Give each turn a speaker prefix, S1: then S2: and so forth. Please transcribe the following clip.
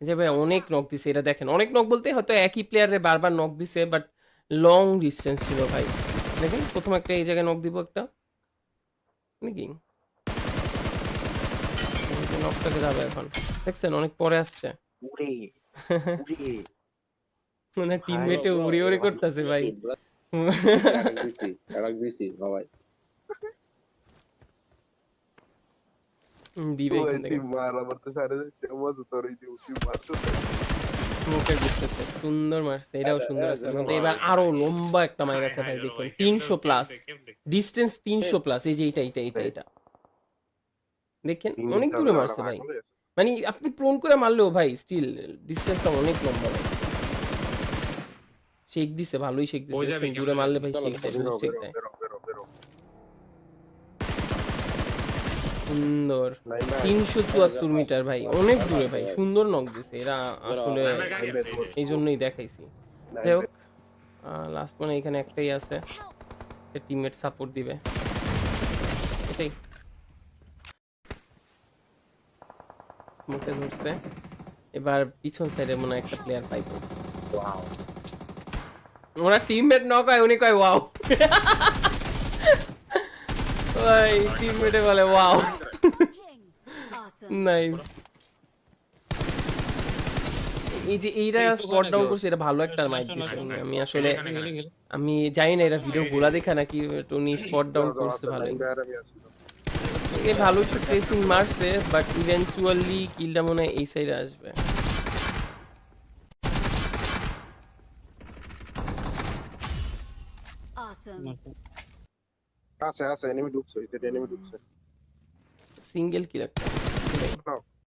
S1: যে ভাই
S2: আচ্ছা
S1: অনেক নক দিছে, এটা দেখেন অনেক নক বলতে হয়তো একই প্লেয়ারে বারবার নক দিছে, বাট লং ডিস্টেন্স ছিল ভাই। দেখেন প্রথম একটা এই জায়গায় নক দিব একটা, নাকি নকটাকে যাবে এখন, দেখছেন অনেক পরে আসছে।
S3: উড়ে উড়ে
S1: মানে
S3: ভাই
S4: Bro,
S1: টিমমেটে
S4: bro,
S1: উড়ি
S4: hey,
S1: উড়ি
S4: one more
S1: করতেছে ভাই।
S4: dude, bro. BC, attack BC, attack BC, bye.
S1: দিবে
S3: ভাই
S1: এখান থেকে,
S3: তুই মার আমার তো সাড়ে চারটে মজা তোর দিব তুই মার তো
S1: স্মোকের দিতেছে, সুন্দর মারছে, এটাও সুন্দর আছে,
S4: Hello,
S1: কিন্তু এবার
S4: bro.
S1: আরো লম্বা একটা মাইর আছে ভাই,
S5: Hello
S1: দেখেন
S5: ভাই, কেমনে
S1: 300 প্লাস
S5: কেমনে কেমনে
S1: ডিস্টেন্স, 300 প্লাস, এই যে এটা দেখেন অনেক দূরে মারছে ভাই। মানে আপনি প্রোন করে মারলেও ভাই স্টিল ডিস্টেন্সটা অনেক লম্বা ভাই। শেক দিছে, ভালোই শেক দিছে,
S5: বোঝাবি
S1: দেখছেন দূরে
S5: কেমনে
S1: মারলে
S5: জানি
S1: ভাই
S4: চলো,
S1: শেক দেয়,
S3: বেরো
S1: বহুত শেক
S3: বেরো
S1: দেয়।
S3: বেরো বেরো বেরো
S1: সুন্দর,
S3: নাই নাই
S1: 374 মিটার ভাই, অনেক দূরে ভাই, সুন্দর নক দিছে এরা আসলে,
S5: না না গাড়ি আছে এই যে।
S1: এই জন্যই দেখাইছি।
S3: নাই
S1: যাই হোক, লাস্ট মানে এখানে একটাই আছে, টিমমেট সাপোর্ট দিবে, এটাই মুখে ধরছে। এবার পিছন সাইডে মনে হয় একটা প্লেয়ার পাইবো,
S3: ওয়াও
S1: ওরা টিমমেট নক হয়, উনি কয় ওয়াও। ভাই টিমমেটে বলে ওয়াও,
S2: king awesome
S1: নাইস। এই যে এইটা স্পট ডাউন করছে, এটা ভালো একটা মাইক দিছে উনি। আমি আসলে আমি জানি না এটা ভিডিও গোলা দেখা নাকি, but উনি স্পট ডাউন করছে ভালোই,
S3: আমি আছি
S1: এ ভালো একটু ট্রেসিং মারছে, বাট ইভেন্চুয়ালি কিলটা মনে হয় এই সাইডে আসবে।
S2: awesome
S3: আছে আছে এনিমি ঢুকছে এটা এনিমি ঢুকছে
S1: সিঙ্গেল কিল একটা,